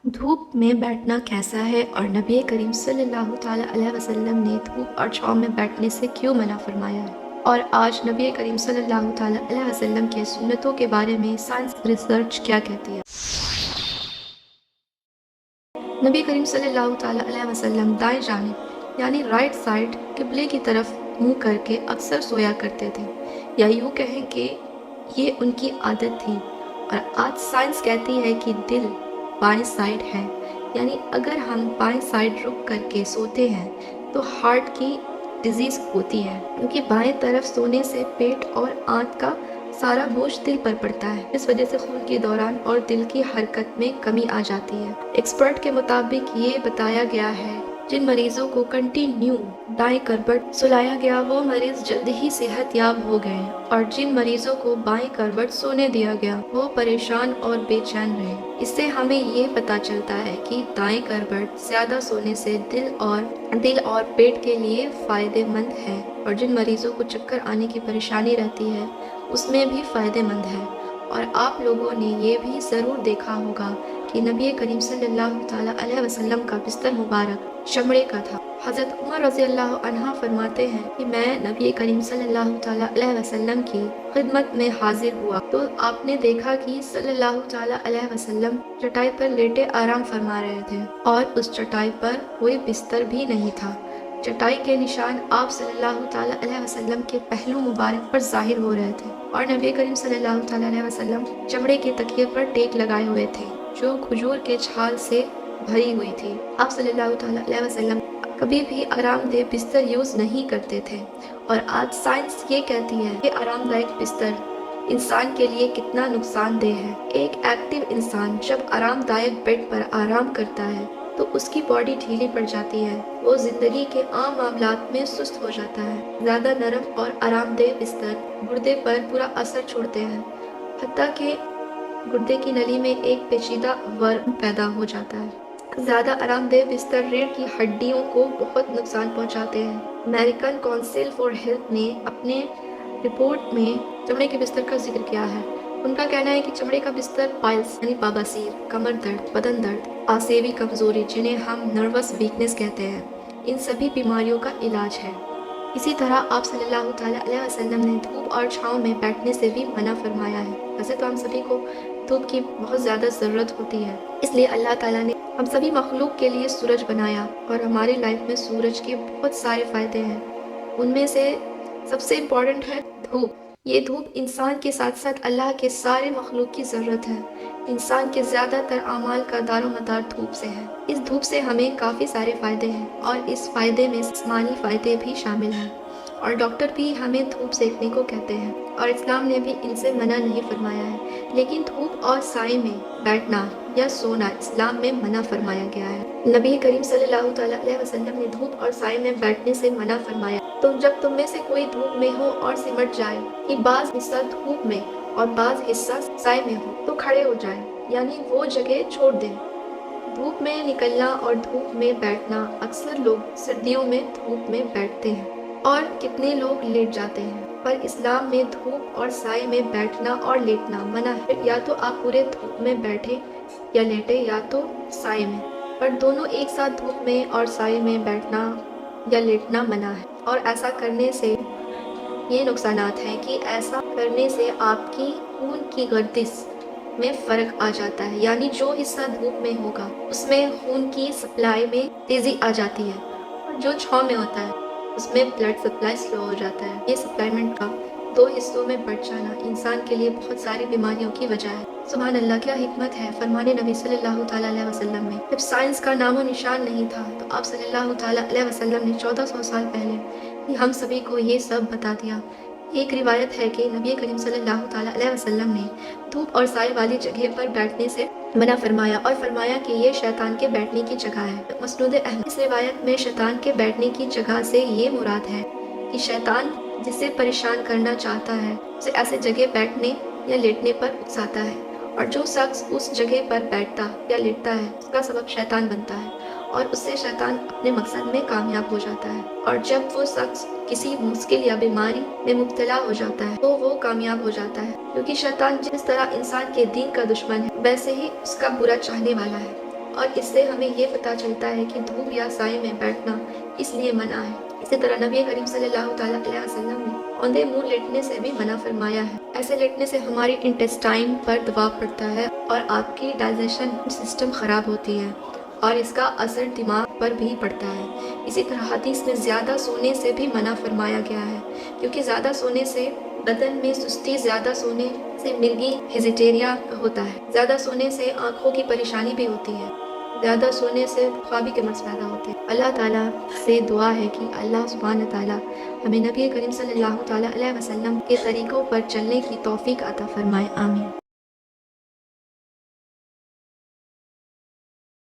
धूप में बैठना कैसा है और नबी करीम सल्लल्लाहु ताला अलैहि वसल्लम ने धूप और छाँव में बैठने से क्यों मना फरमाया है। और आज नबी करीम सल्लल्लाहु ताला अलैहि वसल्लम के सुन्नतों के बारे में साइंस रिसर्च क्या कहती है। नबी करीम सल्लल्लाहु ताला अलैहि वसल्लम दाएं जानिब यानी राइट साइड किबले की तरफ मुंह करके अक्सर सोया करते थे, या यूँ कहें कि ये उनकी आदत थी। और आज साइंस कहती है कि दिल बाएं साइड है, यानी अगर हम बाएं साइड रुक करके सोते हैं तो हार्ट की डिजीज़ होती है, क्योंकि बाएं तरफ सोने से पेट और आंत का सारा बोझ दिल पर पड़ता है। इस वजह से खून के दौरान और दिल की हरकत में कमी आ जाती है। एक्सपर्ट के मुताबिक ये बताया गया है जिन मरीजों को कंटिन्यू दाएं करवट सुलाया गया वो मरीज जल्द ही सेहत याब हो गए, और जिन मरीजों को बाएं करवट सोने दिया गया वो परेशान और बेचैन रहे। इससे हमें ये पता चलता है कि दाएं करवट ज्यादा सोने से दिल और पेट के लिए फायदेमंद है, और जिन मरीजों को चक्कर आने की परेशानी रहती है उसमें भी फायदेमंद है। और आप लोगों ने ये भी ज़रूर देखा होगा कि नबी करीम सल्लल्लाहु ताला अलैहि वसल्लम का बिस्तर मुबारक चमड़े का था। हज़रत उमर रज़ियल्लाहु अन्हा फरमाते हैं कि मैं नबी करीम सल्लल्लाहु ताला अलैहि वसल्लम की खिदमत में हाजिर हुआ तो आपने देखा कि सल्लल्लाहु ताला अलैहि वसल्लम चटाई पर लेटे आराम फरमा रहे थे, और उस चटाई पर कोई बिस्तर भी नहीं था। चटाई के निशान आप सल्लल्लाहु ताला अलैहि वसल्लम के पहलू मुबारक पर ज़ाहिर हो रहे थे, और नबी करीम सल्लल्लाहु ताला अलैहि वसल्लम चमड़े के तकिए पर टेक लगाए हुए थे जो खजूर के छाल से भरी हुई थी। आप सल्लल्लाहु ताला अलैहि वसल्लम कभी भी आरामदेह बिस्तर यूज़ नहीं करते थे, और आज साइंस ये कहती है कि आरामदायक बिस्तर इंसान के लिए कितना नुकसानदेह है। एक एक्टिव इंसान जब आरामदायक बेड पर आराम करता है तो उसकी बॉडी ढीली पड़ जाती है, वो जिंदगी के आम मामलात में सुस्त हो जाता है। ज़्यादा नरम और आरामदेह बिस्तर गुर्दे पर बुरा असर छोड़ते हैं, हत्ता कि गुर्दे की नली में एक पेचीदा वर्म पैदा हो जाता है। ज़्यादा आरामदेह बिस्तर रीढ़ की हड्डियों को बहुत नुकसान पहुंचाते हैं। अमेरिकन काउंसिल फॉर हेल्थ ने अपने रिपोर्ट में चमड़े के बिस्तर का जिक्र किया है। उनका कहना है कि चमड़े का बिस्तर पाइल्स यानी बवासीर, कमर दर्द, बदन दर्द, आसेवी कमजोरी जिन्हें हम नर्वस वीकनेस कहते हैं, इन सभी बीमारियों का इलाज है। इसी तरह आप सल्लल्लाहु ताला अलैहि वसल्लम ने धूप और छाँव में बैठने से भी मना फरमाया है। वैसे तो हम सभी को धूप की बहुत ज़्यादा ज़रूरत होती है, इसलिए अल्लाह ताला ने हम सभी मखलूक के लिए सूरज बनाया, और हमारी लाइफ में सूरज के बहुत सारे फ़ायदे हैं। उनमें से सबसे इम्पॉर्टेंट है धूप। ये धूप इंसान के साथ साथ अल्लाह के सारे मखलूक की ज़रूरत है। इंसान के ज़्यादातर आमाल का दारोमदार धूप से है। इस धूप से हमें काफ़ी सारे फ़ायदे हैं, और इस फ़ायदे में जिस्मानी फ़ायदे भी शामिल हैं, और डॉक्टर भी हमें धूप सेकने को कहते हैं, और इस्लाम ने भी इनसे मना नहीं फरमाया है। लेकिन धूप और साए में बैठना या सोना इस्लाम में मना फरमाया गया है। नबी करीम सल्लल्लाहु ताला अलैहि वसल्लम ने धूप और साए में बैठने से मना फरमाया। तो जब तुम में से कोई धूप में हो और सिमट जाए कि बाज़ हिस्सा धूप में और बाज़ हिस्सा साए में हो तो खड़े हो जाए, यानी वो जगह छोड़ दें। धूप में निकलना और धूप में बैठना, अक्सर लोग सर्दियों में धूप में बैठते हैं और कितने लोग लेट जाते हैं, पर इस्लाम में धूप और साए में बैठना और लेटना मना है। या तो आप पूरे धूप में बैठे या लेटे, या तो साए में, पर दोनों एक साथ धूप में और साए में बैठना या लेटना मना है। और ऐसा करने से ये नुकसानात हैं कि ऐसा करने से आपकी खून की गर्दिश में फ़र्क आ जाता है, यानी जो हिस्सा धूप में होगा उसमें खून की सप्लाई में तेज़ी आ जाती है, और जो छाँव में होता है उसमें ब्लड सप्लाई स्लो हो जाता है। ये सप्लाईमेंट का दो हिस्सों में बढ़ जाना इंसान के लिए बहुत सारी बीमारियों की वजह है। सुभान अल्लाह, क्या हिकमत है फरमाने नबी सल्लल्लाहु ताला अलैहि वसल्लम में। जब साइंस का नामो निशान नहीं था तो आप सल्लल्लाहु ताला अलैहि वसल्लम ने 1400 साल पहले हम सभी को ये सब बता दिया। एक रिवायत है कि नबी करीम सल्लल्लाहु ताला अलैहि वसल्लम ने धूप और साए वाली जगह पर बैठने से मना फरमाया, और फरमाया कि ये शैतान के बैठने की जगह है। मसनूद अहमद इस रिवायत में शैतान के बैठने की जगह से ये मुराद है कि शैतान जिसे परेशान करना चाहता है उसे ऐसे जगह बैठने या लेटने पर उकसाता है, और जो शख्स उस जगह पर बैठता या लेटता है उसका सबब शैतान बनता है, और उससे शैतान अपने मकसद में कामयाब हो जाता है। और जब वो शख्स किसी मुश्किल या बीमारी में मुब्तला हो जाता है तो वो कामयाब हो जाता है, क्योंकि शैतान जिस तरह इंसान के दीन का दुश्मन है वैसे ही उसका बुरा चाहने वाला है। اور اس سے ہمیں یہ پتہ چلتا ہے کہ دھوپ یا سائے میں بیٹھنا اس لیے منع ہے۔ اسی طرح نبی کریم صلی اللہ تعالیٰ علیہ وسلم نے اوندھے منہ لیٹنے سے بھی منع فرمایا ہے۔ ایسے لیٹنے سے ہماری انٹسٹائن پر دباؤ پڑتا ہے اور آپ کی ڈائجیشن سسٹم خراب ہوتی ہے اور اس کا اثر دماغ پر بھی پڑتا ہے۔ اسی طرح حدیث میں زیادہ سونے سے بھی منع فرمایا گیا ہے، کیونکہ زیادہ سونے سے بدن میں سستی، زیادہ سونے سے مرگی ہیزیٹیریا ہوتا ہے، زیادہ سونے سے آنکھوں کی پریشانی بھی ہوتی ہے، زیادہ سونے سے خوابی کے مرض پیدا ہوتے ہیں۔ اللہ تعالیٰ سے دعا ہے کہ اللہ سبحانہ تعالیٰ ہمیں نبی کریم صلی اللہ تعالیٰ علیہ وسلم کے طریقوں پر چلنے کی توفیق عطا فرمائے، آمین۔